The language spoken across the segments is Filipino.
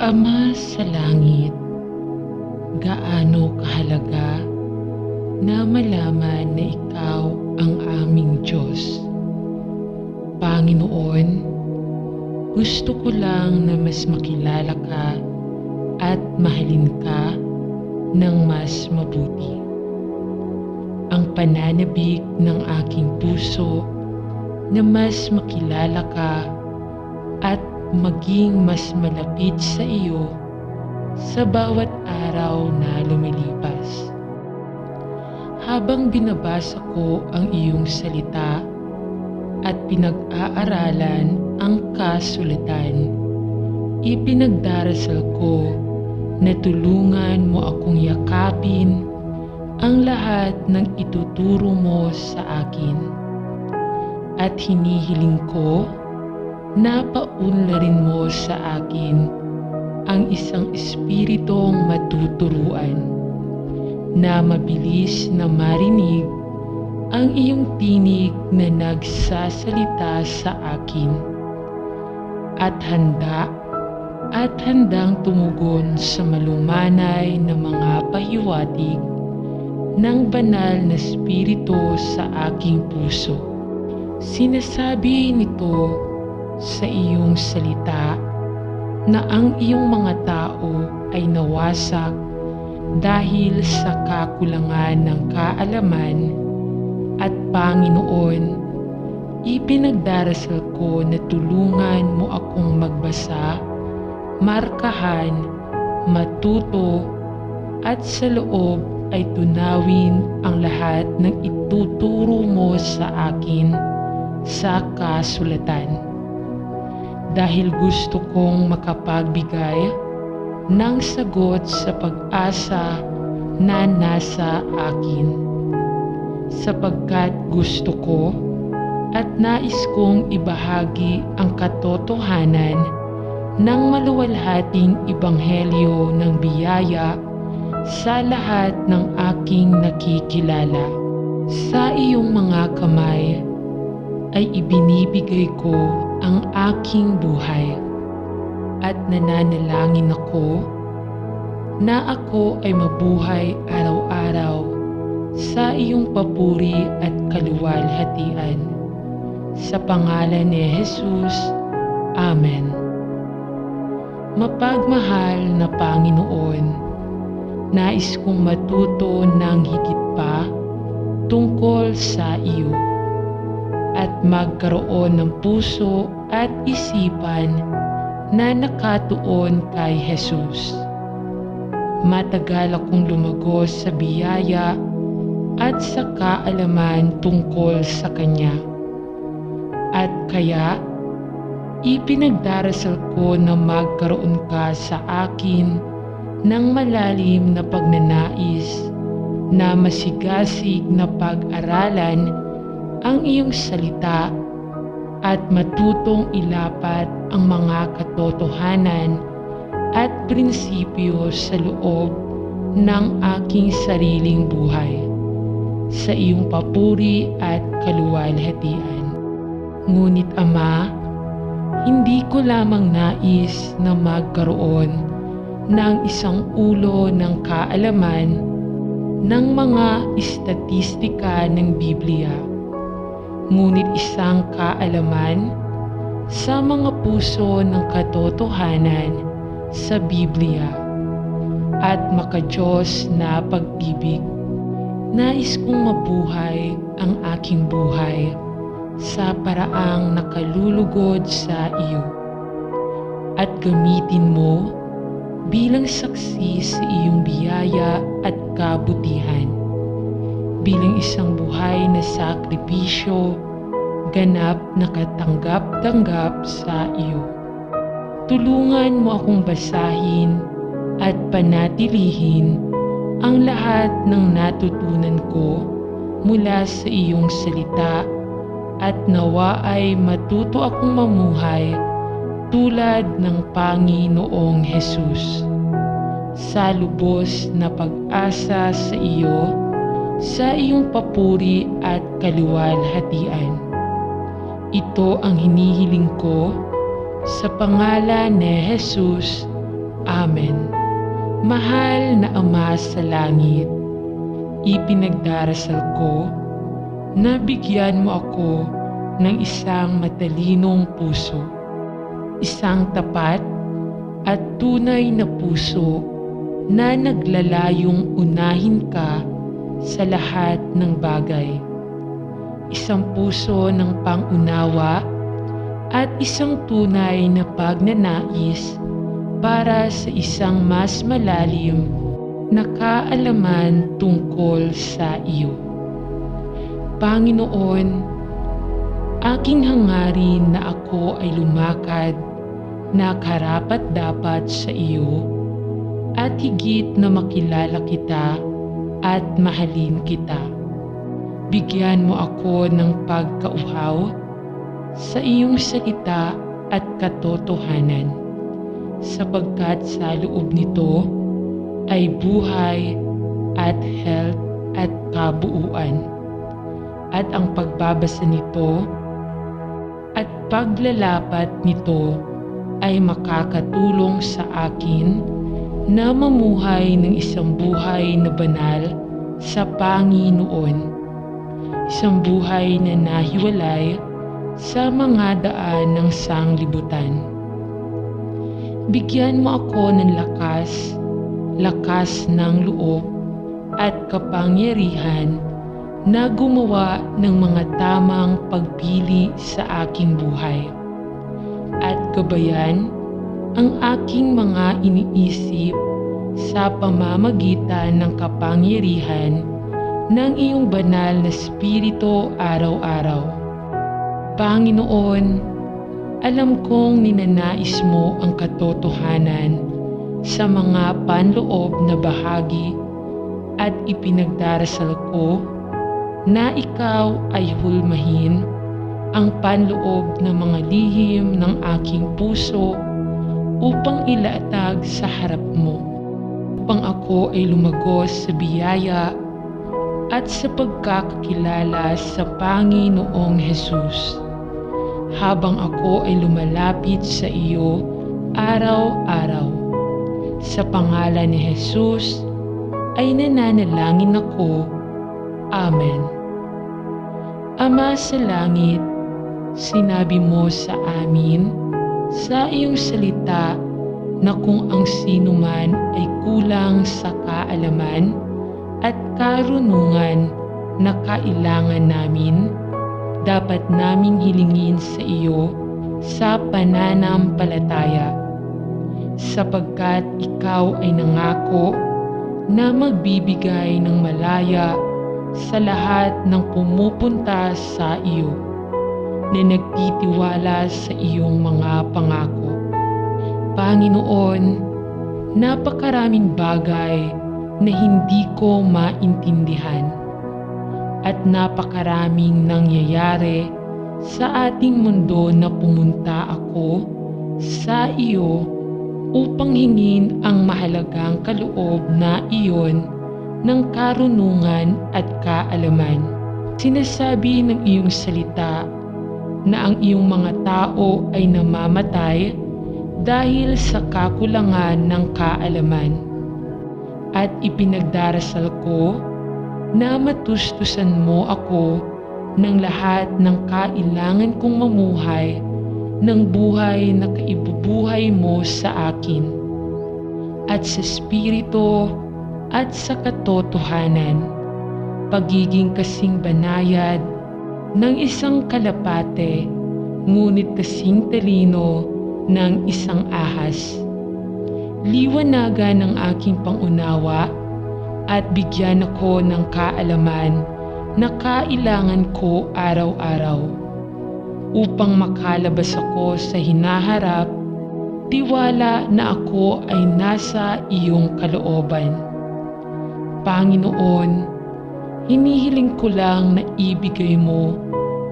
Ama sa langit, gaano kahalaga na malaman na Ikaw ang aming Diyos. Panginoon, gusto ko lang na mas makilala ka at mahalin ka ng mas mabuti. Ang pananabik ng aking puso na mas makilala ka at maging mas malapit sa iyo sa bawat araw na lumilipas. Habang binabasa ko ang iyong salita at pinag-aaralan ang kasulatan, ipinagdarasal ko na tulungan mo akong yakapin ang lahat ng ituturo mo sa akin. At hinihiling ko na paunlarin mo sa akin ang isang espiritong matuturuan na mabilis na marinig ang iyong tinig na nagsasalita sa akin at handang tumugon sa malumanay na mga pahiwatig ng banal na espiritu sa aking puso. Sinasabi nito sa iyong salita na ang iyong mga tao ay nawasak dahil sa kakulangan ng kaalaman at Panginoon, ipinagdarasal ko na tulungan mo akong magbasa, markahan, matuto at sa loob ay tunawin ang lahat ng ituturo mo sa akin sa kasulatan. Dahil gusto kong makapagbigay ng sagot sa pag-asa na nasa akin. Sapagkat gusto ko at nais kong ibahagi ang katotohanan ng maluwalhating ebanghelyo ng biyaya sa lahat ng aking nakikilala. Sa iyong mga kamay ay ibinibigay ko ang aking buhay at nananalangin ako na ako ay mabuhay araw-araw sa iyong papuri at kaluwalhatian. Sa pangalan ni Jesus, Amen. Mapagmahal na Panginoon, nais kong matuto ng higit pa tungkol sa iyo at magkaroon ng puso at isipan na nakatuon kay Jesus. Matagal akong lumagos sa biyaya at sa kaalaman tungkol sa Kanya. At kaya, ipinagdarasal ko na magkaroon ka sa akin ng malalim na pagnanais na masigasig na pag-aralan ang iyong salita at matutong ilapat ang mga katotohanan at prinsipyo sa loob ng aking sariling buhay sa iyong papuri at kaluwalhatian. Ngunit Ama, hindi ko lamang nais na magkaroon ng isang ulo ng kaalaman ng mga istatistika ng Biblia, ngunit isang kaalaman sa mga puso ng katotohanan sa Biblia at maka-Diyos na pag-ibig. Nais kong mabuhay ang aking buhay sa paraang nakalulugod sa iyo at gamitin mo bilang saksi sa iyong biyaya at kabutihan, bilang isang buhay na sakripisyo, ganap na katanggap-tanggap sa iyo. Tulungan mo akong basahin at panatilihin ang lahat ng natutunan ko mula sa iyong salita at nawa ay matuto akong mamuhay tulad ng Panginoong Jesus sa lubos na pag-asa sa iyo, sa iyong papuri at kaluwalhatian. Ito ang hinihiling ko sa pangalan ni Jesus. Amen. Mahal na Ama sa langit, ipinagdarasal ko na bigyan mo ako ng isang matalinong puso, isang tapat at tunay na puso na naglalayong unahin ka sa lahat ng bagay. Isang puso ng pangunawa at isang tunay na pagnanais para sa isang mas malalim na kaalaman tungkol sa iyo. Panginoon, aking hangarin na ako ay lumakad na karapat-dapat sa iyo at higit na makilala kita at mahalin kita. Bigyan mo ako ng pagkauhaw sa iyong salita at katotohanan, sapagkat sa loob nito ay buhay at health at kabuuan. At ang pagbabasa nito at paglalapat nito ay makakatulong sa akin na mamuhay ng isang buhay na banal sa Panginoon. Isang buhay na nahiwalay sa mga daan ng sanglibutan. Bigyan mo ako ng lakas ng loob at kapangyarihan na gumawa ng mga tamang pagpili sa aking buhay at gabayan ang aking mga iniisip sa pamamagitan ng kapangyarihan ng iyong banal na Espiritu araw-araw. Panginoon, alam kong ninanais mo ang katotohanan sa mga panloob na bahagi at ipinagdarasal ko na ikaw ay hulmahin ang panloob ng mga lihim ng aking puso upang ilatag sa harap mo, upang ako ay lumagos sa biyaya at sa pagkakakilala sa Panginoong Hesus, habang ako ay lumalapit sa iyo araw-araw. Sa pangalan ni Hesus ay nananalangin ako. Amen. Ama sa langit, sinabi mo sa amin sa iyong salita na kung ang sino man ay kulang sa kaalaman at karunungan na kailangan namin, dapat naming hilingin sa iyo sa pananampalataya, sapagkat ikaw ay nangako na magbibigay ng malaya sa lahat ng pumupunta sa iyo na nagtitiwala sa iyong mga pangako. Panginoon, napakaraming bagay na hindi ko maintindihan at napakaraming nangyayari sa ating mundo na pumunta ako sa iyo upang hingin ang mahalagang kaloob na iyon ng karunungan at kaalaman. Sinasabi ng iyong salita na ang iyong mga tao ay namamatay dahil sa kakulangan ng kaalaman. At ipinagdarasal ko na matustusan mo ako ng lahat ng kailangan kong mamuhay ng buhay na kaibubuhay mo sa akin, at sa Espiritu at sa katotohanan, pagiging kasing banayad ng isang kalapate, ngunit kasing talino ng isang ahas. Liwanagan ng aking pangunawa at bigyan ako ng kaalaman na kailangan ko araw-araw upang makalabas ako sa hinaharap, tiwala na ako ay nasa iyong kalooban. Panginoon, hinihiling ko lang na ibigay mo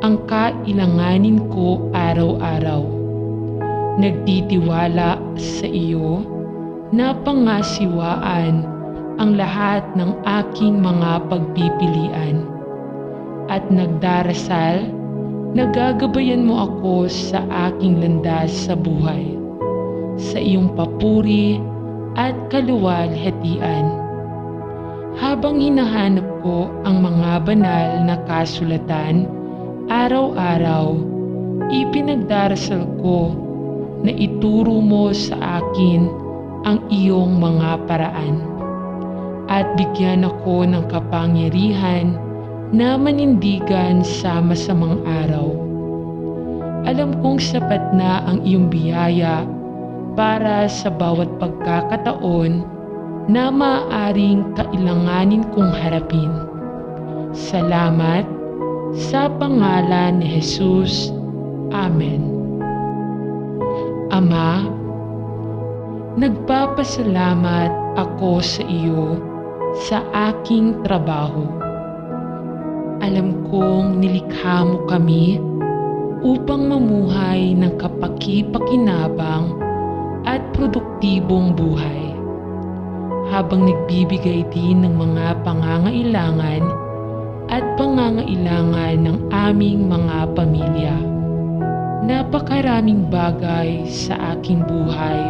ang kailanganin ko araw-araw. Nagtitiwala sa iyo na pangasiwaan ang lahat ng aking mga pagpipilian at nagdarasal na gagabayan mo ako sa aking landas sa buhay, sa iyong papuri at kaluwalhatian. Habang hinahanap ko ang mga banal na kasulatan, araw-araw, ipinagdarasal ko na ituro mo sa akin ang iyong mga paraan at bigyan ako ng kapangyarihan na manindigan sa masamang araw. Alam kong sapat na ang iyong biyaya para sa bawat pagkakataon na maaaring kailanganin kong harapin. Salamat sa pangalan ni Jesus. Amen. Ama, nagpapasalamat ako sa iyo sa aking trabaho. Alam kong nilikha mo kami upang mamuhay ng kapaki-pakinabang at produktibong buhay, habang nagbibigay din ng mga pangangailangan at pangangailangan ng aming mga pamilya. Napakaraming bagay sa aking buhay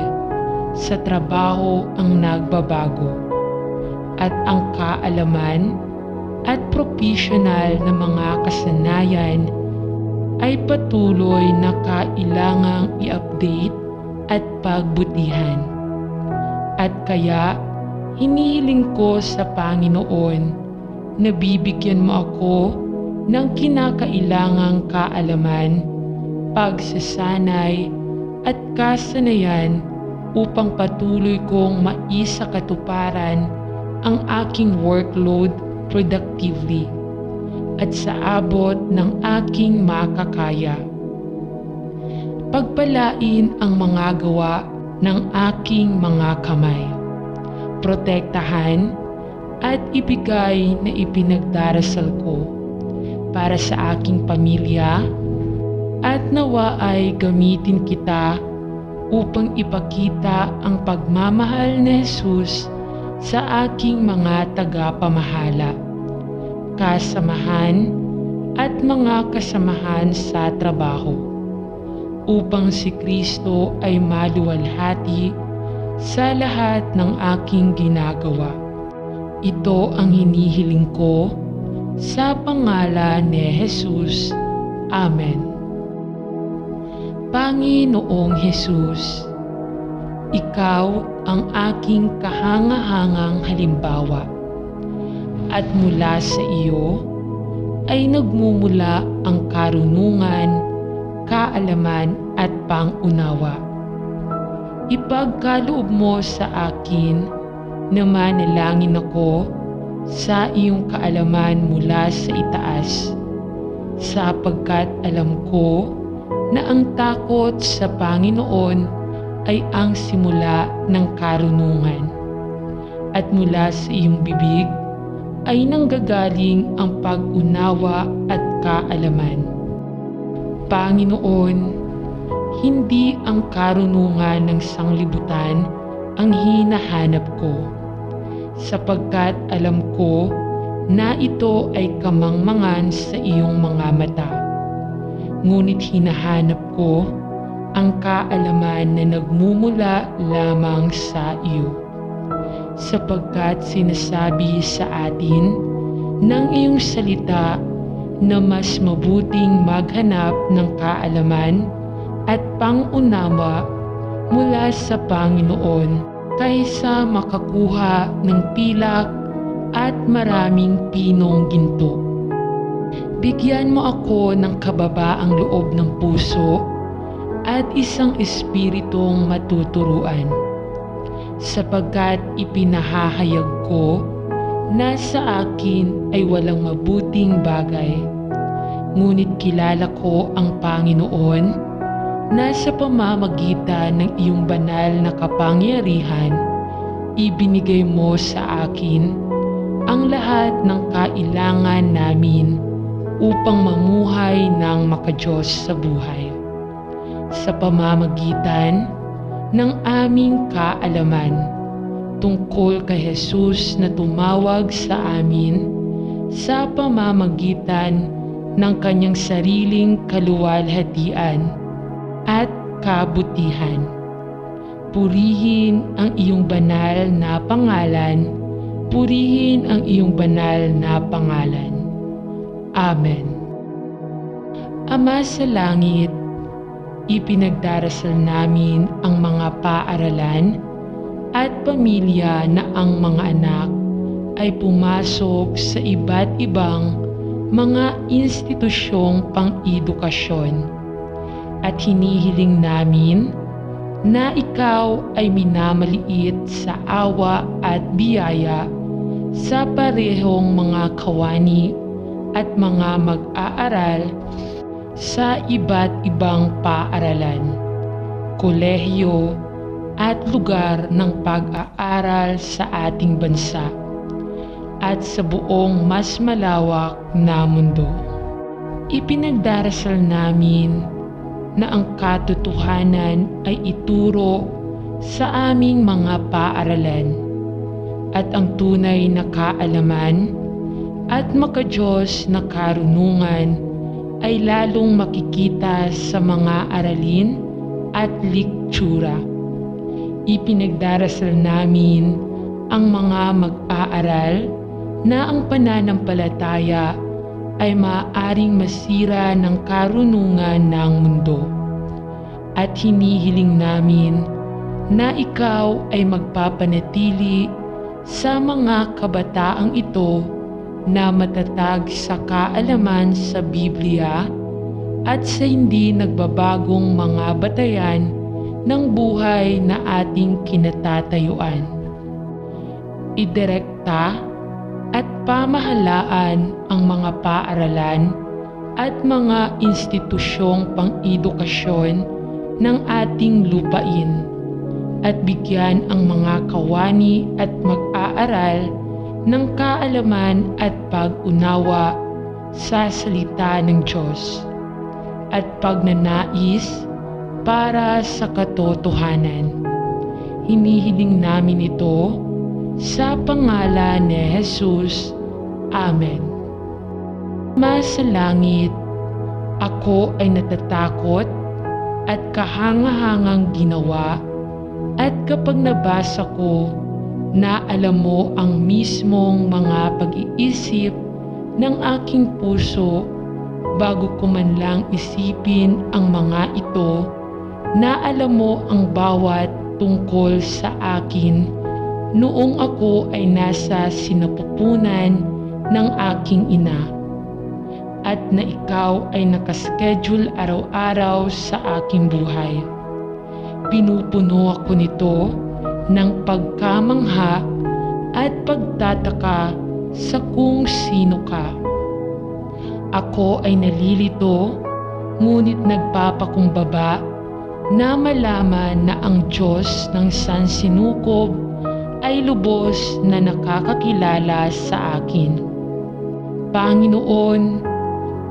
sa trabaho ang nagbabago, at ang kaalaman at professional na mga kasanayan ay patuloy na kailangang i-update at pagbutihan. At kaya, hinihiling ko sa Panginoon na bibigyan mo ako ng kinakailangang kaalaman, pagsasanay at kasanayan upang patuloy kong maisakatuparan ang aking workload productively at sa abot ng aking makakaya. Pagpalain ang mga gawa ng aking mga kamay. Protektahan at ibigay na ipinagdarasal ko para sa aking pamilya, at nawa ay gamitin kita upang ipakita ang pagmamahal ni Jesus sa aking mga tagapamahala, kasamahan at mga kasamahan sa trabaho, upang si Kristo ay maluwalhati sa lahat ng aking ginagawa. Ito ang hinihiling ko sa pangalan ni Jesus. Amen. Panginoong Jesus, Ikaw ang aking kahangahangang halimbawa, at mula sa iyo ay nagmumula ang karunungan, kaalaman at pangunawa. Ipagkaloob mo sa akin na manalangin ako sa iyong kaalaman mula sa itaas, sapagkat alam ko na ang takot sa Panginoon ay ang simula ng karunungan, at mula sa iyong bibig ay nanggagaling ang pag-unawa at kaalaman. Panginoon, hindi ang karunungan ng sanglibutan ang hinahanap ko, sapagkat alam ko na ito ay kamangmangan sa iyong mga mata. Ngunit hinahanap ko ang kaalaman na nagmumula lamang sa iyo, sapagkat sinasabi sa atin ng iyong salita na mas mabuting maghanap ng kaalaman at pangunawa mula sa Panginoon kaysa makakuha ng pilak at maraming pinong ginto. Bigyan mo ako ng kababaang loob ng puso at isang espiritong matuturuan, sapagkat ipinahahayag ko na sa akin ay walang mabuting bagay. Ngunit kilala ko ang Panginoon na sa pamamagitan ng iyong banal na kapangyarihan, ibinigay mo sa akin ang lahat ng kailangan namin upang mamuhay ng makadiyos sa buhay. Sa pamamagitan ng aming kaalaman tungkol kay Jesus na tumawag sa amin sa pamamagitan ng kanyang sariling kaluwalhatian at kabutihan. Purihin ang iyong banal na pangalan. Purihin ang iyong banal na pangalan. Amen. Ama sa langit, ipinagdarasal namin ang mga paaralan at pamilya na ang mga anak ay pumasok sa iba't ibang mga institusyong pang-edukasyon. At hinihiling namin na ikaw ay minamaliit sa awa at biyaya sa parehong mga kawani at mga mag-aaral sa iba't ibang paaralan, kolehiyo at lugar ng pag-aaral sa ating bansa at sa buong mas malawak na mundo. Ipinagdarasal namin na ang katotohanan ay ituro sa aming mga paaralan at ang tunay na kaalaman at makadiyos na karunungan ay lalong makikita sa mga aralin at lektsura. Ipinagdarasal namin ang mga mag-aaral na ang pananampalataya ay maaaring masira ng karunungan ng mundo. At hinihiling namin na ikaw ay magpapanatili sa mga kabataang ito na matatag sa kaalaman sa Biblia at sa hindi nagbabagong mga batayan ng buhay na ating kinatatayuan. Idirekta at pamahalaan ang mga paaralan at mga institusyong pang-edukasyon ng ating lupain at bigyan ang mga kawani at mag-aaral ng kaalaman at pag-unawa sa salita ng Diyos at pagnanais para sa katotohanan. Hinihiling namin ito sa pangalan ni Jesus. Amen. Ama sa langit, ako ay natatakot at kahangahangang ginawa at kapag nabasa ko na alam mo ang mismong mga pag-iisip ng aking puso bago ko man lang isipin ang mga ito, na alam mo ang bawat tungkol sa akin noong ako ay nasa sinapupunan ng aking ina, at na ikaw ay nakaschedule araw-araw sa aking buhay. Pinupuno ako nito ng pagkamangha at pagtataka sa kung sino ka. Ako ay nalilito, ngunit nagpapakumbaba na malaman na ang Diyos ng sansinukob ay lubos na nakakakilala sa akin. Panginoon,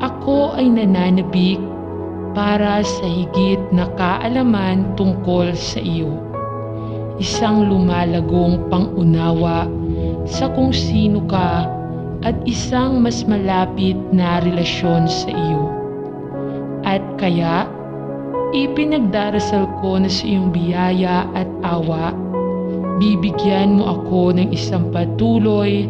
ako ay nananabik para sa higit na kaalaman tungkol sa iyo. Isang lumalagong pangunawa sa kung sino ka at isang mas malapit na relasyon sa iyo. At kaya, ipinagdarasal ko na sa iyong biyaya at awa, bibigyan mo ako ng isang patuloy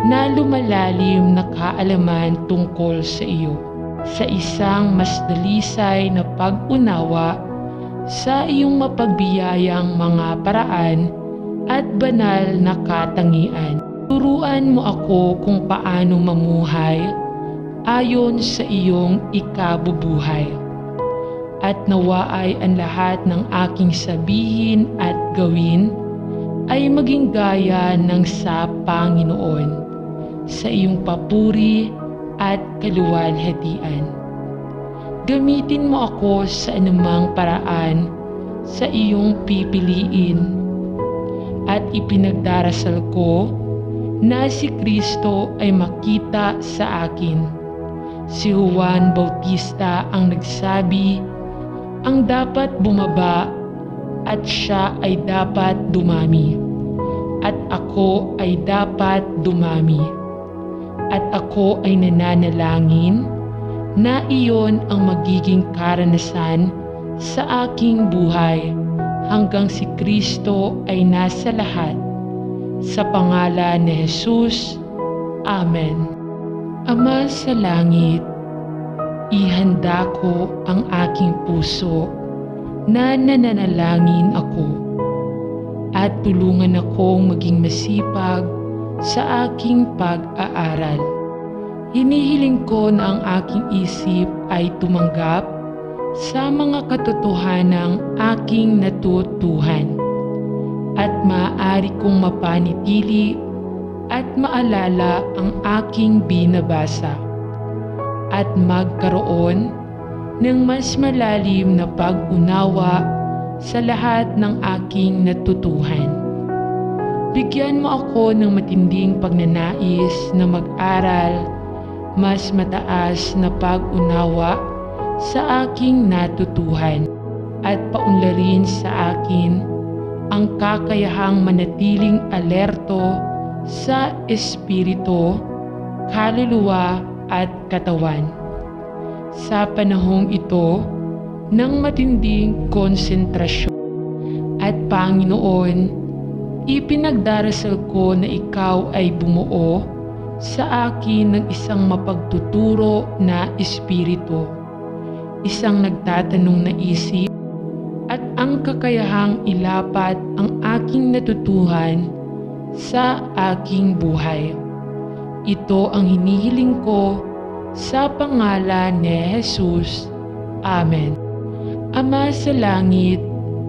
na lumalalim na kaalaman tungkol sa iyo, sa isang mas dalisay na pag-unawa sa iyong mapagbiyayang mga paraan at banal na katangian. Turuan mo ako kung paano mamuhay ayon sa iyong ikabubuhay. At nawa ay ang lahat ng aking sabihin at gawin ay maging gaya ng sa Panginoon, sa iyong papuri at kaluwalhatian. Gamitin mo ako sa anumang paraan sa iyong pipiliin, at ipinagdarasal ko na si Kristo ay makita sa akin. Si Juan Bautista ang nagsabi, ang dapat bumaba at siya ay dapat dumami, at ako ay dapat dumami. At ako ay nananalangin na iyon ang magiging karanasan sa aking buhay hanggang si Kristo ay nasa lahat. Sa pangalan ni Jesus, Amen. Ama sa langit, ihanda ko ang aking puso na nananalangin ako at tulungan akong maging masipag sa aking pag-aaral. Hinihiling ko na ang aking isip ay tumanggap sa mga katotohanang aking natutuhan at maaari kong mapanitili at maalala ang aking binabasa at magkaroon ng mas malalim na pag-unawa sa lahat ng aking natutuhan. Bigyan mo ako ng matinding pagnanais na mag-aral, mas mataas na pag-unawa sa aking natutuhan at paunlarin sa akin ang kakayahang manatiling alerto sa espiritu, kaluluwa at katawan. Sa panahong ito ng matinding konsentrasyon at Panginoon, ipinagdarasal ko na Ikaw ay bumuo sa akin ng isang mapagtuturo na espiritu, isang nagtatanong na isip at ang kakayahang ilapat ang aking natutuhan sa aking buhay. Ito ang hinihiling ko sa pangalan ni Jesus. Amen. Ama sa langit,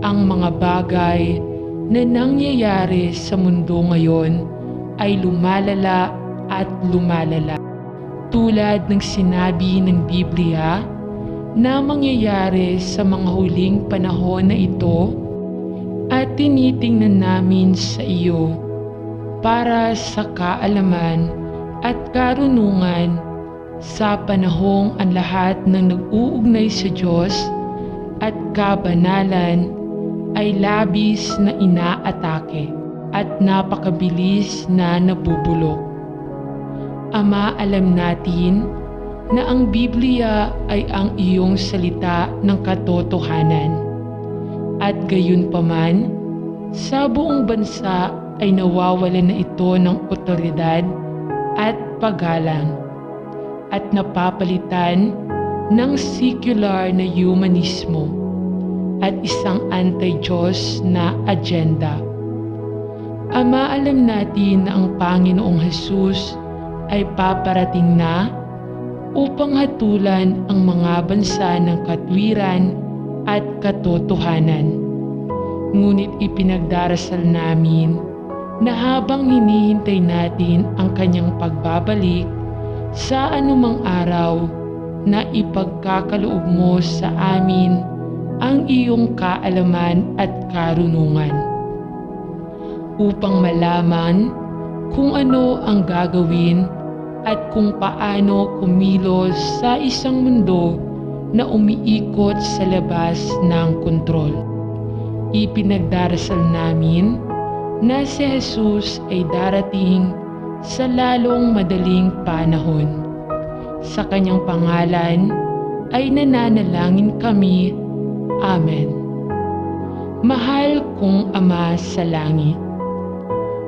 ang mga bagay na nangyayari sa mundo ngayon ay lumalala at lumalala. Tulad ng sinabi ng Biblia na mangyayari sa mga huling panahon na ito, at tinitingnan namin sa iyo para sa kaalaman at karunungan sa panahong ang lahat ng nag-uugnay sa Diyos at kabanalan ay labis na inaatake at napakabilis na nabubulok. Ama, alam natin na ang Biblia ay ang iyong salita ng katotohanan. At gayunpaman, sa buong bansa ay nawawalan na ito ng otoridad at paggalang at napapalitan ng secular na humanismo at isang anti-Diyos na agenda. Ama, alam natin na ang Panginoong Jesus ay paparating na upang hatulan ang mga bansa ng katwiran at katotohanan. Ngunit ipinagdarasal namin na habang hinihintay natin ang kanyang pagbabalik sa anumang araw, na ipagkakaloob mo sa amin ang iyong kaalaman at karunungan upang malaman kung ano ang gagawin at kung paano kumilos sa isang mundo na umiikot sa labas ng kontrol. Ipinagdarasal namin na si Jesus ay darating sa lalong madaling panahon. Sa kanyang pangalan ay nananalangin kami. Amen. Mahal kong Ama sa langit,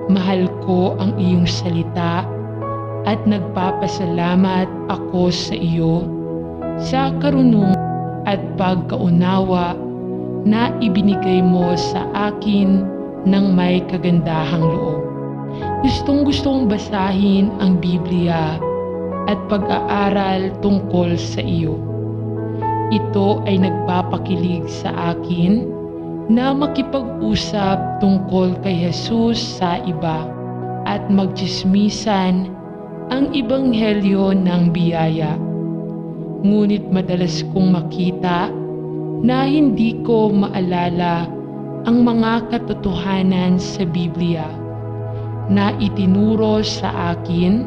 mahal ko ang iyong salita at nagpapasalamat ako sa iyo sa karunungan at pagkaunawa na ibinigay mo sa akin ng may kagandahang loob. Gustong-gusto kong basahin ang Biblia at pag-aaral tungkol sa iyo. Ito ay nagpapakilig sa akin na makipag-usap tungkol kay Jesus sa iba at magtsismisan ang ebanghelyo ng biyaya. Ngunit madalas kong makita na hindi ko maalala ang mga katotohanan sa Biblia na itinuro sa akin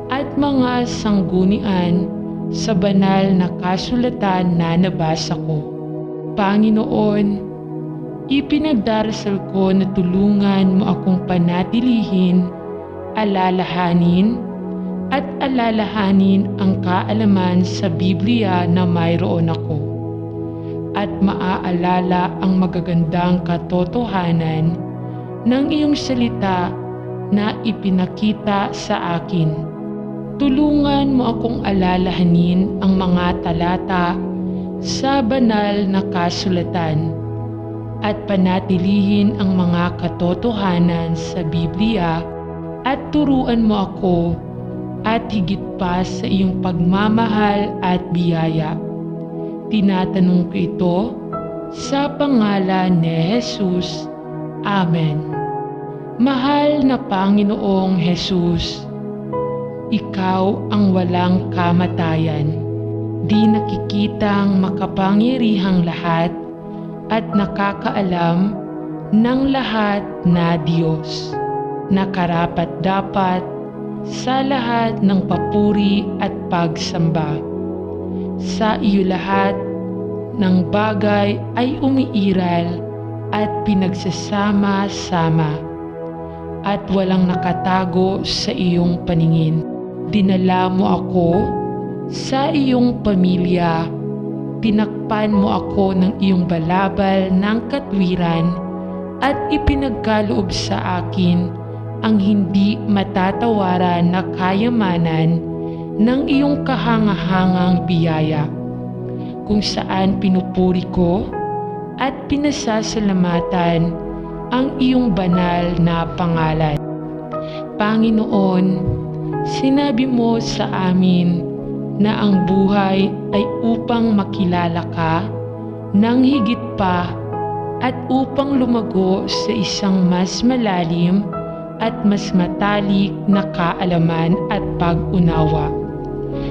at mga sanggunian sa banal na kasulatan na nabasa ko. Panginoon, ipinagdarasal ko na tulungan mo akong panatilihin, alalahanin ang kaalaman sa Biblia na mayroon ako. at maaalala ang magagandang katotohanan ng iyong salita na ipinakita sa akin. Tulungan mo akong alalahanin ang mga talata sa banal na kasulatan at panatilihin ang mga katotohanan sa Biblia at turuan mo ako at higit pa sa iyong pagmamahal at biyaya. Tinatanong ko ito sa pangalan ni Jesus. Amen. Mahal na Panginoong Jesus, Ikaw ang walang kamatayan, di nakikitang makapangyarihang lahat at nakakaalam ng lahat na Diyos, na karapat-dapat sa lahat ng papuri at pagsamba. Sa iyo lahat ng bagay ay umiiral at pinagsasama-sama, at walang nakatago sa iyong paningin. Dinala mo ako sa iyong pamilya, tinakpan mo ako ng iyong balabal ng katwiran at ipinagkaloob sa akin ang hindi matatawaran na kayamanan ng iyong kahangahangang biyaya, kung saan pinupuri ko at pinasasalamatan ang iyong banal na pangalan. Panginoon, sinabi mo sa amin na ang buhay ay upang makilala ka ng higit pa at upang lumago sa isang mas malalim at mas matalik na kaalaman at pag-unawa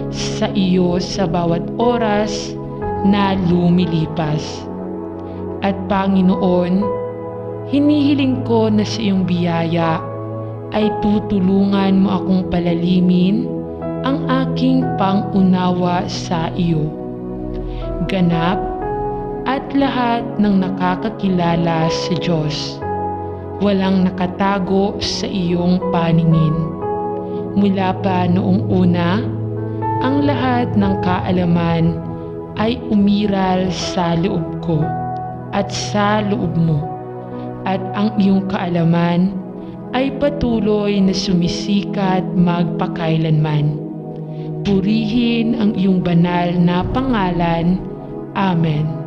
sa iyo sa bawat oras na lumilipas. At Panginoon, hinihiling ko na sa iyong biyaya ay tutulungan mo akong palalimin ang aking pang-unawa sa iyo. Ganap at lahat ng nakakakilala sa Diyos, walang nakatago sa iyong paningin. Mula pa noong una, ang lahat ng kaalaman ay umiral sa loob ko at sa loob mo, at ang iyong kaalaman ay patuloy na sumisikat magpakailanman. Purihin ang iyong banal na pangalan. Amen.